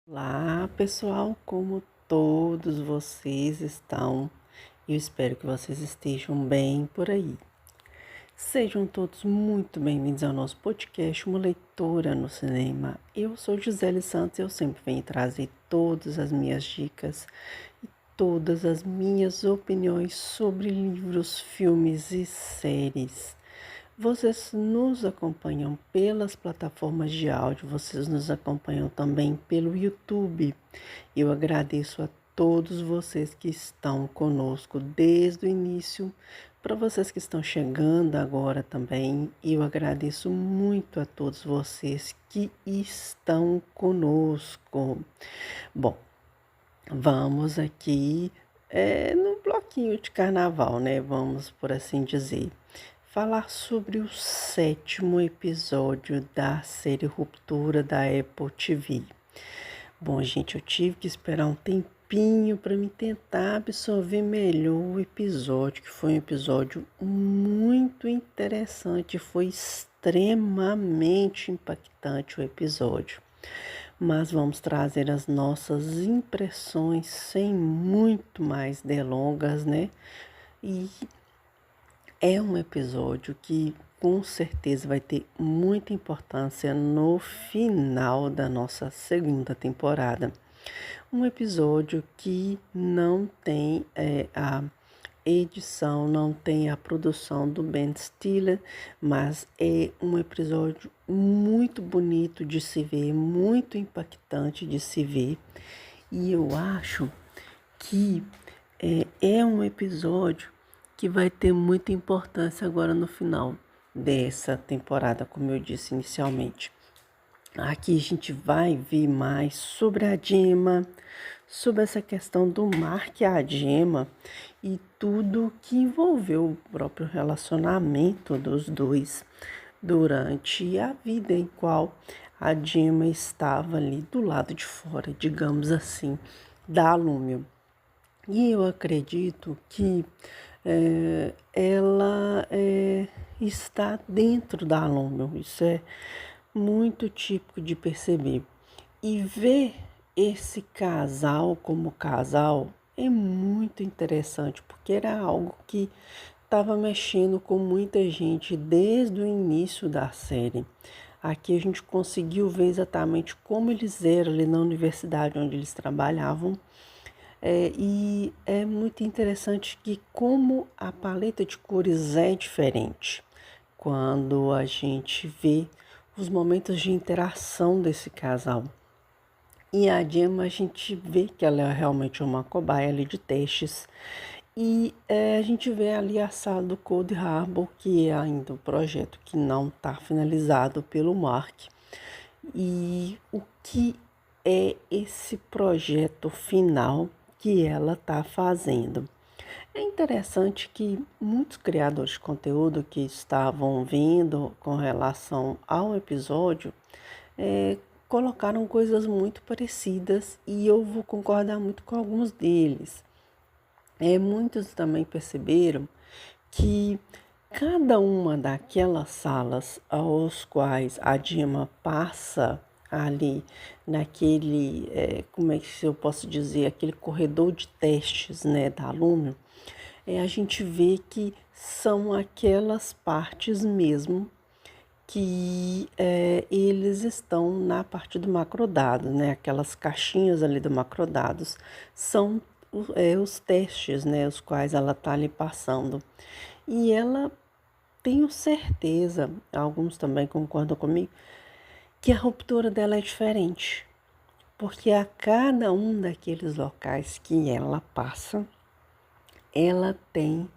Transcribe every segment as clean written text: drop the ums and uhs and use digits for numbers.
Olá, pessoal, como todos vocês estão? Eu espero que vocês estejam bem por aí. Sejam todos muito bem-vindos ao nosso podcast Uma Leitura no Cinema. Eu sou Gisele Santos e eu sempre venho trazer todas as minhas dicas e todas as minhas opiniões sobre livros, filmes e séries. Vocês nos acompanham pelas plataformas de áudio, vocês nos acompanham também pelo YouTube. Eu agradeço a todos vocês que estão conosco desde o início, para vocês que estão chegando agora também, eu agradeço muito a todos vocês que estão conosco. Bom, vamos aqui no bloquinho de carnaval, né? Vamos por assim dizer falar sobre o 7º episódio da série Ruptura da Apple TV. Bom, gente, eu tive que esperar um tempinho para me tentar absorver melhor o episódio, que foi um episódio muito interessante, foi extremamente impactante o episódio. Mas vamos trazer as nossas impressões sem muito mais delongas, né? E é um episódio que com certeza vai ter muita importância no final da nossa segunda temporada. Um episódio que não tem a edição, não tem a produção do Ben Stiller, mas é um episódio muito bonito de se ver, muito impactante de se ver. E eu acho que é um episódio que vai ter muita importância agora no final dessa temporada, como eu disse inicialmente. Aqui a gente vai ver mais sobre a Gemma, sobre essa questão do Mark e a Gemma e tudo que envolveu o próprio relacionamento dos dois durante a vida em qual a Gemma estava ali do lado de fora, digamos assim, da Lumion. E eu acredito que ela está dentro da Lumion. Isso é muito típico de perceber. E ver esse casal como casal é muito interessante, porque era algo que estava mexendo com muita gente desde o início da série. Aqui a gente conseguiu ver exatamente como eles eram ali na universidade onde eles trabalhavam. E é muito interessante que como a paleta de cores é diferente quando a gente vê os momentos de interação desse casal. E a Gemma, a gente vê que ela é realmente uma cobaia ali de testes. E a gente vê ali a sala do Cold Harbor, que é ainda um projeto que não está finalizado pelo Mark. E o que é esse projeto final que ela está fazendo? É interessante que muitos criadores de conteúdo que estavam vendo com relação ao episódio colocaram coisas muito parecidas e eu vou concordar muito com alguns deles. Muitos também perceberam que cada uma daquelas salas aos quais a Dima passa ali naquele, como é que eu posso dizer, aquele corredor de testes, né, da aluna, a gente vê que são aquelas partes mesmo que eles estão na parte do macrodado, né? Aquelas caixinhas ali do macrodados são os testes, né? Os quais ela está ali passando. E ela, tenho certeza, alguns também concordam comigo, que a ruptura dela é diferente. Porque a cada um daqueles locais que ela passa, ela tem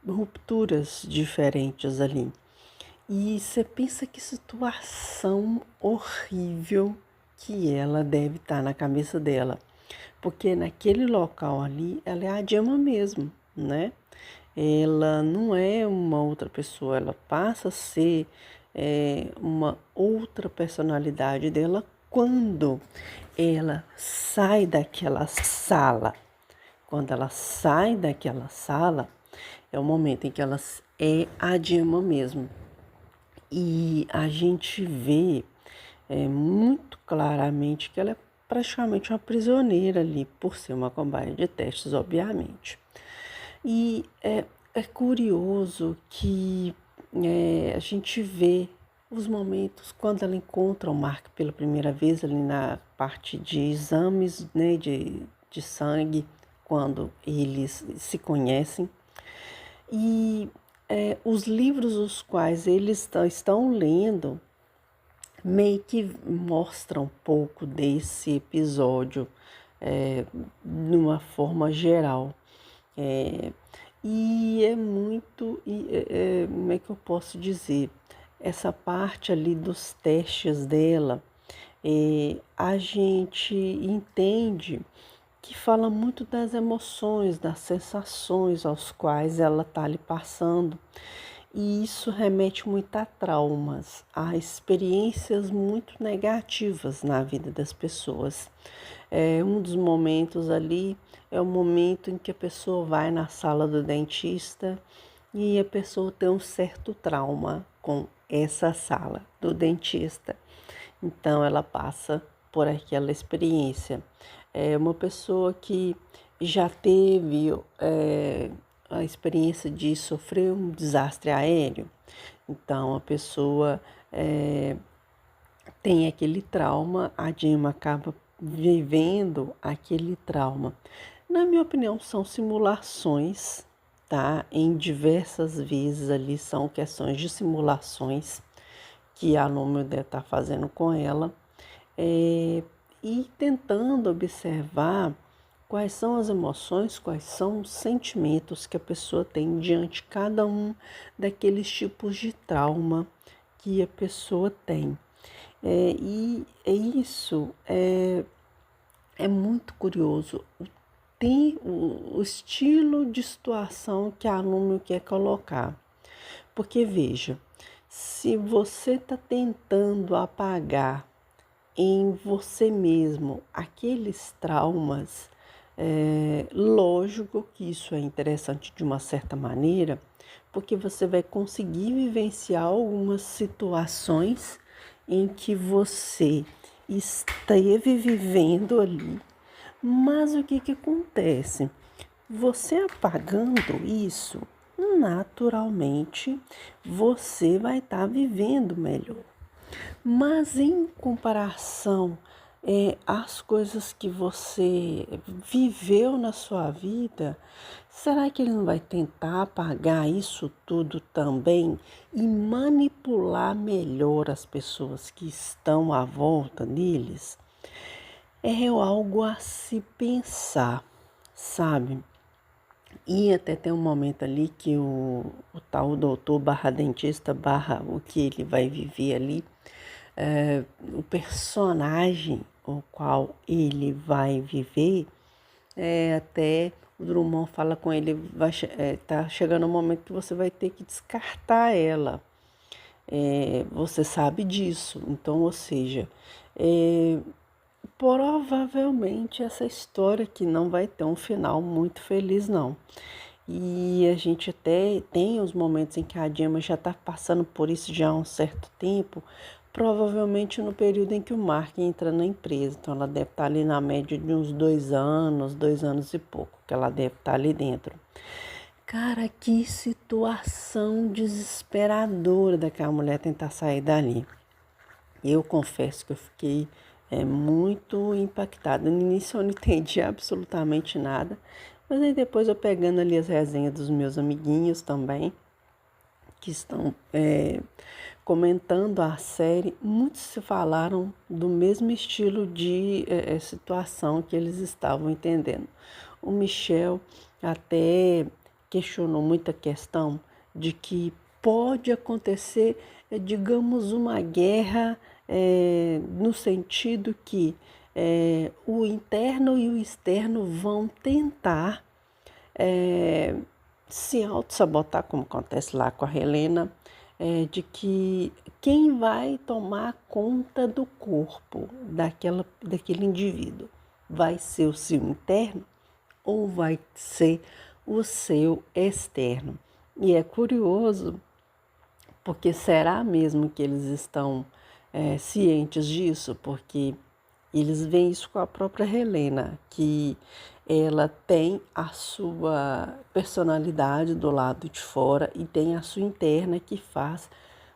rupturas diferentes ali. E você pensa que situação horrível que ela deve estar na cabeça dela. Porque naquele local ali, ela é a Gemma mesmo, né? Ela não é uma outra pessoa, ela passa a ser uma outra personalidade dela quando ela sai daquela sala. Quando ela sai daquela sala, é o momento em que ela é a Gemma mesmo. E a gente vê muito claramente que ela é praticamente uma prisioneira ali, por ser uma cobaia de testes, obviamente. E é curioso que a gente vê os momentos quando ela encontra o Mark pela primeira vez ali na parte de exames, né, de sangue, quando eles se conhecem. E os livros os quais eles estão lendo meio que mostram um pouco desse episódio de uma forma geral. É, e é muito, como é que eu posso dizer? Essa parte ali dos testes dela, a gente entende que fala muito das emoções, das sensações aos quais ela está ali passando. E isso remete muito a traumas, a experiências muito negativas na vida das pessoas. Um dos momentos ali é o momento em que a pessoa vai na sala do dentista e a pessoa tem um certo trauma com essa sala do dentista. Então ela passa por aquela experiência. É uma pessoa que já teve a experiência de sofrer um desastre aéreo. Então a pessoa tem aquele trauma, a Dima acaba vivendo aquele trauma. Na minha opinião, são simulações, tá? Em diversas vezes ali são questões de simulações que a Número deve estar fazendo com ela, e tentando observar quais são as emoções, quais são os sentimentos que a pessoa tem diante de cada um daqueles tipos de trauma que a pessoa tem. E isso é muito curioso. Tem o estilo de situação que a aluna quer colocar. Porque, veja, se você está tentando apagar em você mesmo aqueles traumas, lógico que isso é interessante de uma certa maneira, porque você vai conseguir vivenciar algumas situações em que você esteve vivendo ali. Mas o que acontece? Você apagando isso, naturalmente você vai estar vivendo melhor. Mas em comparação às coisas que você viveu na sua vida, será que ele não vai tentar apagar isso tudo também e manipular melhor as pessoas que estão à volta deles? É algo a se pensar, sabe? E até tem um momento ali que o tal doutor barra dentista barra o que ele vai viver ali, o personagem o qual ele vai viver, até o Drummond fala com ele, tá chegando um momento que você vai ter que descartar ela. Você sabe disso, então, ou seja, provavelmente essa história aqui não vai ter um final muito feliz, não. E a gente até tem os momentos em que a Dima já está passando por isso já há um certo tempo, provavelmente no período em que o Mark entra na empresa. Então ela deve estar ali na média de uns 2 anos e pouco, que ela deve estar ali dentro. Cara, que situação desesperadora daquela mulher tentar sair dali. Eu confesso que eu fiquei muito impactada. No início eu não entendi absolutamente nada, mas aí depois eu pegando ali as resenhas dos meus amiguinhos também, que estão comentando a série, muitos se falaram do mesmo estilo de situação que eles estavam entendendo. O Michel até questionou muita questão de que pode acontecer, digamos, uma guerra no sentido que o interno e o externo vão tentar se auto-sabotar, como acontece lá com a Helena, de que quem vai tomar conta do corpo daquele indivíduo vai ser o seu interno ou vai ser o seu externo. E é curioso, porque será mesmo que eles estão cientes disso? Porque Eles veem isso com a própria Helena, que ela tem a sua personalidade do lado de fora e tem a sua interna que faz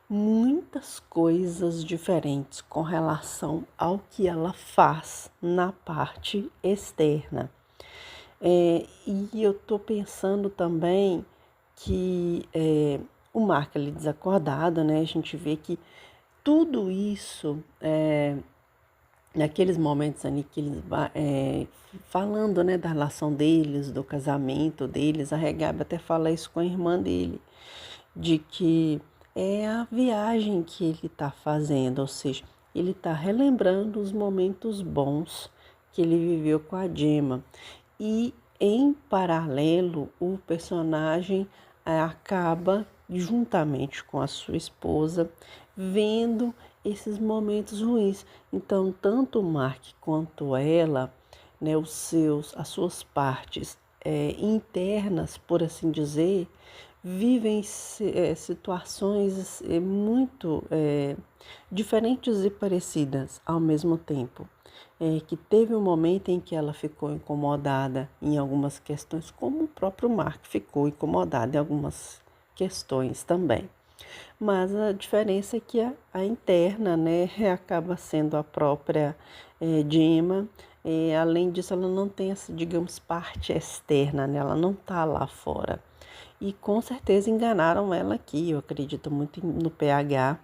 muitas coisas diferentes com relação ao que ela faz na parte externa. E eu estou pensando também que o Mark ali desacordado, né? A gente vê que tudo isso, naqueles momentos ali que eles falando, né, da relação deles, do casamento deles, a Regabe até fala isso com a irmã dele, de que é a viagem que ele está fazendo, ou seja, ele está relembrando os momentos bons que ele viveu com a Gemma. E, em paralelo, o personagem acaba, juntamente com a sua esposa, vendo esses momentos ruins. Então, tanto o Mark quanto ela, né, as suas partes internas, por assim dizer, vivem situações muito diferentes e parecidas ao mesmo tempo. Que teve um momento em que ela ficou incomodada em algumas questões, como o próprio Mark ficou incomodado em algumas questões também. Mas a diferença é que a interna, né, acaba sendo a própria Gemma. Além disso, ela não tem essa, digamos, parte externa, né? Ela não está lá fora. E com certeza enganaram ela aqui. Eu acredito muito no PH,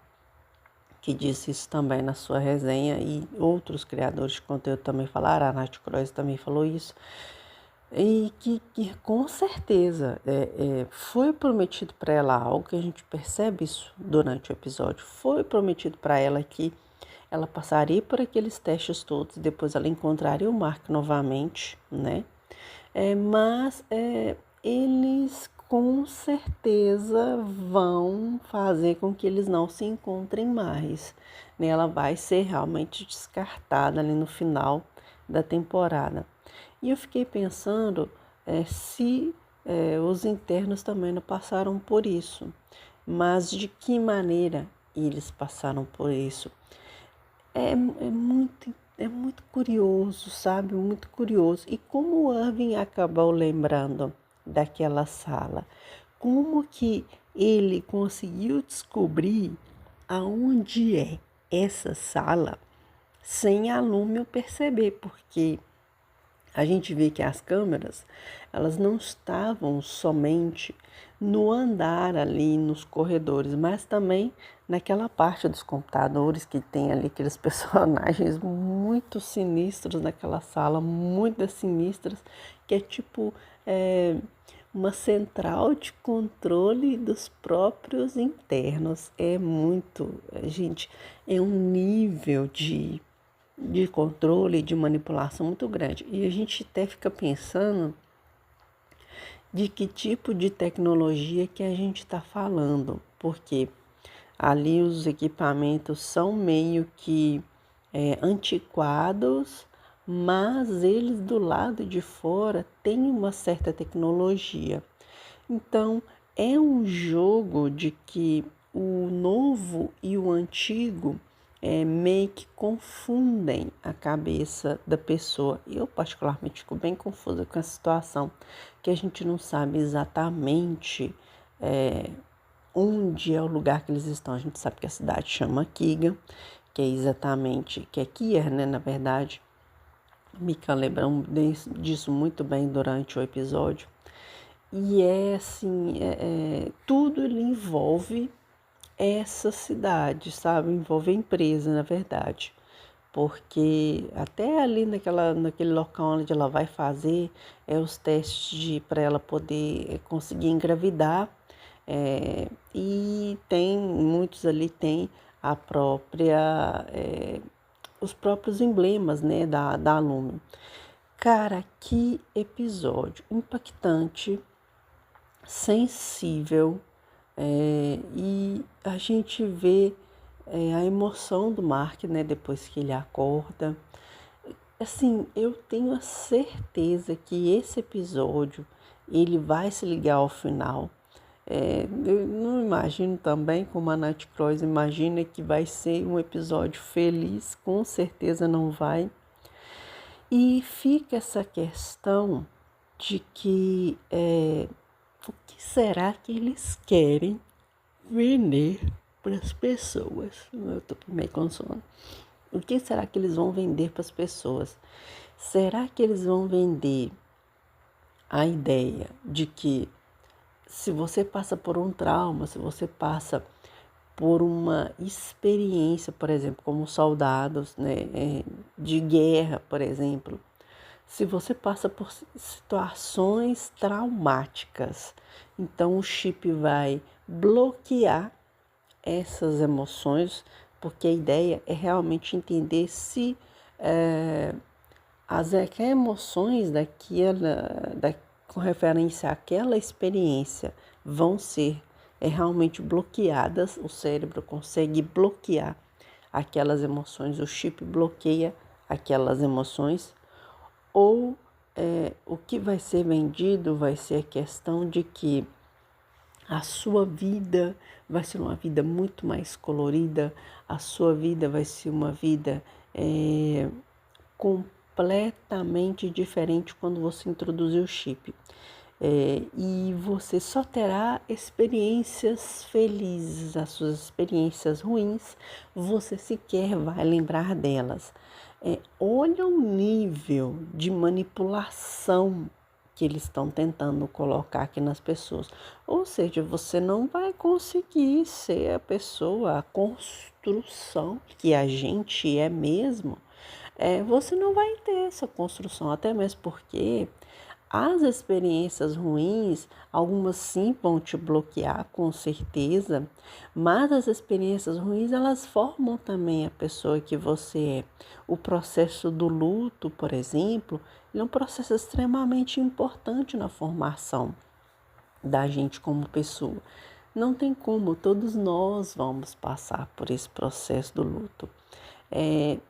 que disse isso também na sua resenha, e outros criadores de conteúdo também falaram, a Nath Croix também falou isso, e que com certeza foi prometido para ela algo, que a gente percebe isso durante o episódio, foi prometido para ela que ela passaria por aqueles testes todos, depois ela encontraria o Mark novamente, né? Mas eles com certeza vão fazer com que eles não se encontrem mais, né? Ela vai ser realmente descartada ali no final da temporada. E eu fiquei pensando se os internos também não passaram por isso, mas de que maneira eles passaram por isso. É muito curioso, sabe? Muito curioso. E como o Irving acabou lembrando daquela sala? Como que ele conseguiu descobrir aonde é essa sala sem a Lúmio perceber? Porque a gente vê que as câmeras, elas não estavam somente no andar ali, nos corredores, mas também naquela parte dos computadores que tem ali aqueles personagens muito sinistros naquela sala, muito sinistros, que é tipo uma central de controle dos próprios internos. Gente, é um nível de controle, de manipulação muito grande. E a gente até fica pensando de que tipo de tecnologia que a gente está falando, porque ali os equipamentos são meio que antiquados, mas eles do lado de fora têm uma certa tecnologia. Então, é um jogo de que o novo e o antigo meio que confundem a cabeça da pessoa. Eu, particularmente, fico bem confusa com essa situação, que a gente não sabe exatamente onde é o lugar que eles estão. A gente sabe que a cidade chama Keegan, que é exatamente, que é Kier, né, na verdade. Mika lembra disso muito bem durante o episódio. E assim, tudo ele envolve essa cidade, sabe? Envolve a empresa, na verdade. Porque até ali naquele local onde ela vai fazer os testes para ela poder conseguir engravidar. E muitos ali têm a própria, os próprios emblemas, né, da Lumen. Cara, que episódio impactante, sensível, e a gente vê a emoção do Mark, né, depois que ele acorda. Assim, eu tenho a certeza que esse episódio ele vai se ligar ao final. Eu não imagino também como a Nath Croix imagina que vai ser um episódio feliz, com certeza não vai. E fica essa questão de que o que será que eles querem vender para as pessoas? Eu estou meio com sono. O que será que eles vão vender para as pessoas? Será que eles vão vender a ideia de que se você passa por um trauma, se você passa por uma experiência, por exemplo, como soldados, né, de guerra, por exemplo, se você passa por situações traumáticas, então o chip vai bloquear essas emoções, porque a ideia é realmente entender se as emoções com referência àquela experiência vão ser realmente bloqueadas, o cérebro consegue bloquear aquelas emoções, o chip bloqueia aquelas emoções, ou o que vai ser vendido vai ser a questão de que a sua vida vai ser uma vida muito mais colorida, a sua vida vai ser uma vida completamente diferente quando você introduzir o chip. E você só terá experiências felizes, as suas experiências ruins, você sequer vai lembrar delas. Olha o nível de manipulação que eles estão tentando colocar aqui nas pessoas. Ou seja, você não vai conseguir ser a pessoa, a construção que a gente é mesmo. Você não vai ter essa construção, até mesmo porque as experiências ruins, algumas sim vão te bloquear, com certeza, mas as experiências ruins, elas formam também a pessoa que você é. O processo do luto, por exemplo, é um processo extremamente importante na formação da gente como pessoa. Não tem como, todos nós vamos passar por esse processo do luto.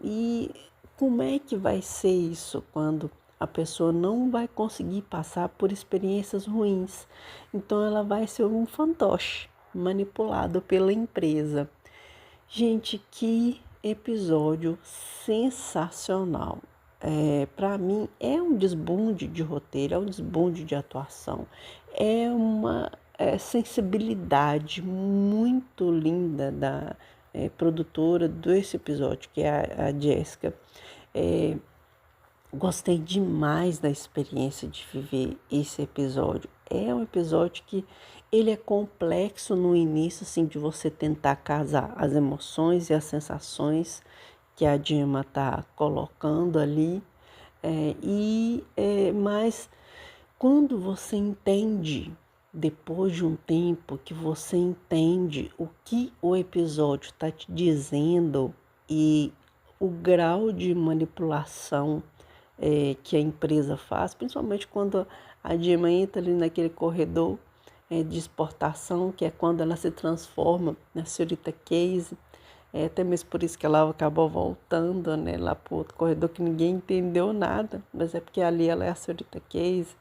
E como é que vai ser isso quando a pessoa não vai conseguir passar por experiências ruins? Então ela vai ser um fantoche manipulado pela empresa. Gente, que episódio sensacional. Para mim é um desbunde de roteiro, é um desbunde de atuação, é uma sensibilidade muito linda da produtora desse episódio, que é a Jéssica. Gostei demais da experiência de viver esse episódio. É um episódio que ele é complexo no início, assim, de você tentar casar as emoções e as sensações que a Gemma está colocando ali. Mas quando você entende, depois de um tempo que você entende o que o episódio está te dizendo e o grau de manipulação que a empresa faz, principalmente quando a Gemma entra ali naquele corredor de exportação, que é quando ela se transforma na senhorita Casey. Até mesmo por isso que ela acabou voltando, né, lá para o outro corredor, que ninguém entendeu nada, mas é porque ali ela é a senhorita Casey.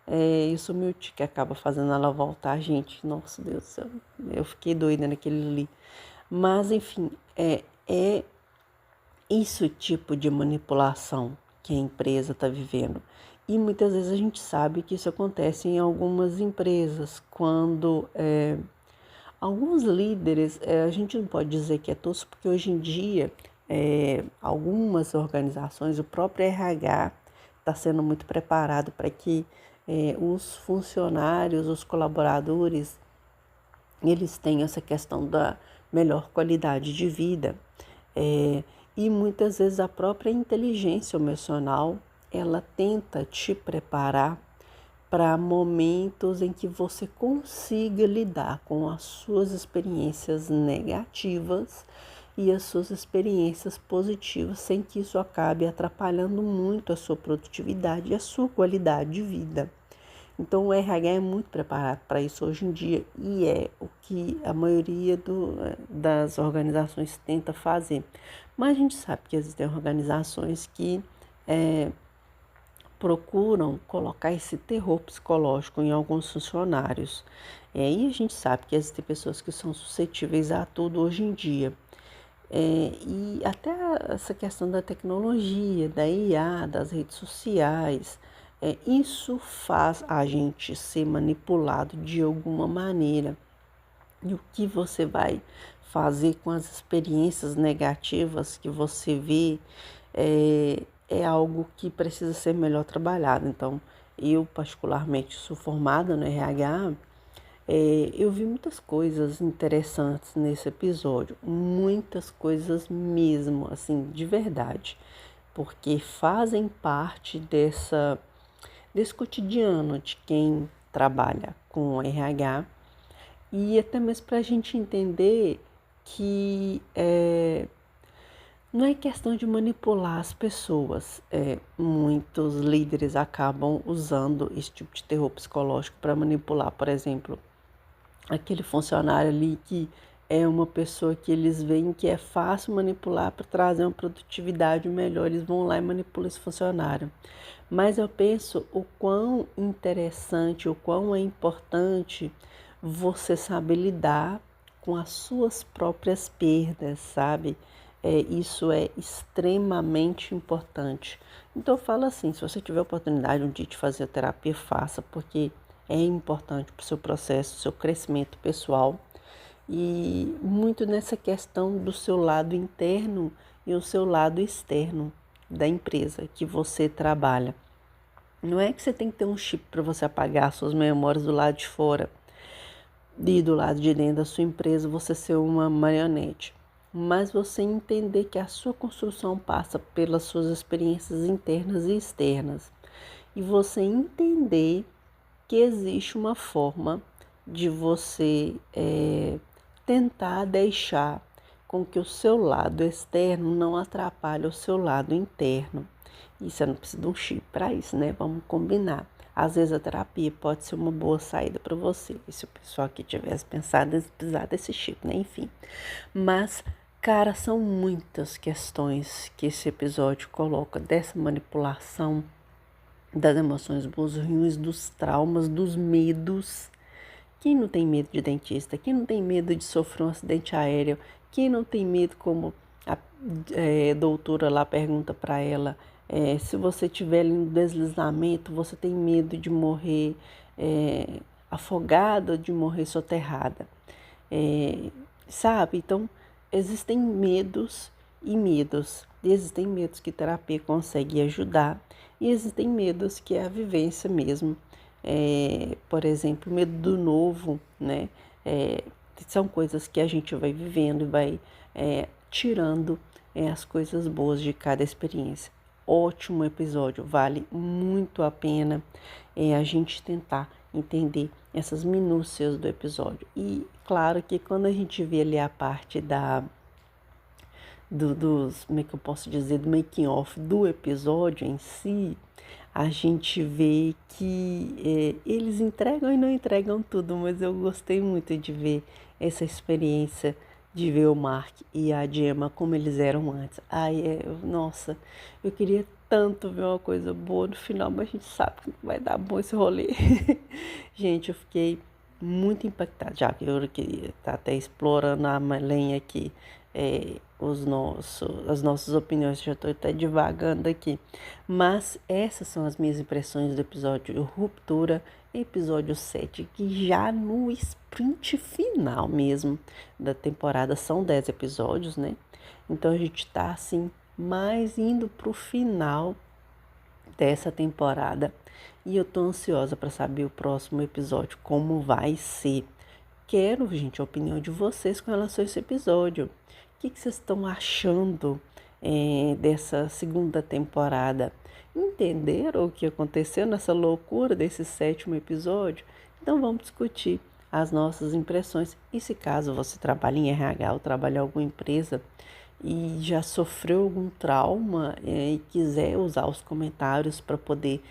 E o Sumilti que acaba fazendo ela voltar, gente. Nossa, Deus do céu, eu fiquei doida naquele ali. Mas, enfim, é isso tipo de manipulação que a empresa está vivendo. E muitas vezes a gente sabe que isso acontece em algumas empresas, quando alguns líderes, a gente não pode dizer que é todos, porque hoje em dia algumas organizações, o próprio RH está sendo muito preparado para que os funcionários, os colaboradores, eles tenham essa questão da melhor qualidade de vida. E muitas vezes a própria inteligência emocional, ela tenta te preparar para momentos em que você consiga lidar com as suas experiências negativas e as suas experiências positivas, sem que isso acabe atrapalhando muito a sua produtividade e a sua qualidade de vida. Então o RH é muito preparado para isso hoje em dia e é o que a maioria das organizações tenta fazer. Mas a gente sabe que existem organizações que procuram colocar esse terror psicológico em alguns funcionários. E a gente sabe que existem pessoas que são suscetíveis a tudo hoje em dia. E até essa questão da tecnologia, da IA, das redes sociais, isso faz a gente ser manipulado de alguma maneira. E o que você vai fazer com as experiências negativas que você vê é algo que precisa ser melhor trabalhado. Então, eu particularmente sou formada no RH, eu vi muitas coisas interessantes nesse episódio, muitas coisas mesmo, assim, de verdade, porque fazem parte desse cotidiano de quem trabalha com RH e até mesmo para a gente entender que não é questão de manipular as pessoas. Muitos líderes acabam usando esse tipo de terror psicológico para manipular, por exemplo, aquele funcionário ali que é uma pessoa que eles veem que é fácil manipular para trazer uma produtividade melhor, eles vão lá e manipulam esse funcionário. Mas eu penso o quão interessante, o quão é importante você saber lidar com as suas próprias perdas, sabe? Isso é extremamente importante. Então eu falo assim, se você tiver a oportunidade um dia de fazer a terapia, faça, porque é importante para o seu processo, seu crescimento pessoal e muito nessa questão do seu lado interno e o seu lado externo da empresa que você trabalha. Não é que você tem que ter um chip para você apagar suas memórias do lado de fora e do lado de dentro da sua empresa você ser uma marionete, mas você entender que a sua construção passa pelas suas experiências internas e externas e você entender que existe uma forma de você tentar deixar com que o seu lado externo não atrapalhe o seu lado interno. E você não precisa de um chip para isso, né? Vamos combinar. Às vezes a terapia pode ser uma boa saída para você. E se o pessoal aqui tivesse pensado em precisar desse chip, né? Enfim. Mas, cara, são muitas questões que esse episódio coloca dessa manipulação das emoções boas e ruins, dos traumas, dos medos. Quem não tem medo de dentista? Quem não tem medo de sofrer um acidente aéreo? Quem não tem medo, como a doutora lá pergunta para ela, se você estiver ali no deslizamento, você tem medo de morrer afogada, de morrer soterrada? Sabe? Então, existem medos e medos. Existem medos que terapia consegue ajudar e existem medos que é a vivência mesmo. Por exemplo, medo do novo, né? São coisas que a gente vai vivendo e vai tirando as coisas boas de cada experiência. Ótimo episódio, vale muito a pena a gente tentar entender essas minúcias do episódio. E claro que quando a gente vê ali a parte como é que eu posso dizer, do making off do episódio em si, a gente vê que eles entregam e não entregam tudo, mas eu gostei muito de ver essa experiência, de ver o Mark e a Gemma como eles eram antes. Nossa, eu queria tanto ver uma coisa boa no final, mas a gente sabe que não vai dar bom esse rolê. Gente, eu fiquei muito impactada, já que eu queria estar até explorando a lenha aqui, as nossas opiniões, já estou até divagando aqui. Mas essas são as minhas impressões do episódio Ruptura, episódio 7, que já no sprint final mesmo da temporada, são 10 episódios, né? Então a gente está assim, mais indo para o final dessa temporada. E eu tô ansiosa para saber o próximo episódio, como vai ser. Quero, gente, a opinião de vocês com relação a esse episódio. O que vocês estão achando dessa segunda temporada? Entenderam o que aconteceu nessa loucura desse 7º episódio? Então vamos discutir as nossas impressões. E se caso você trabalha em RH ou trabalha em alguma empresa e já sofreu algum trauma e quiser usar os comentários para poder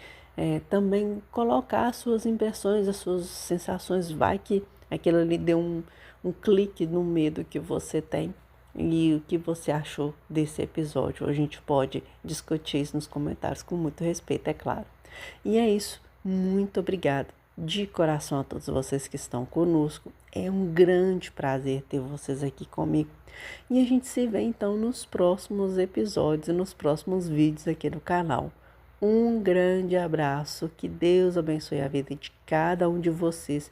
também colocar as suas impressões, as suas sensações, vai que aquilo ali deu um clique no medo que você tem e o que você achou desse episódio. A gente pode discutir isso nos comentários com muito respeito, é claro. E é isso, muito obrigada. de coração a todos vocês que estão conosco. É um grande prazer ter vocês aqui comigo. E a gente se vê então nos próximos episódios e nos próximos vídeos aqui do canal. Um grande abraço, que Deus abençoe a vida de cada um de vocês.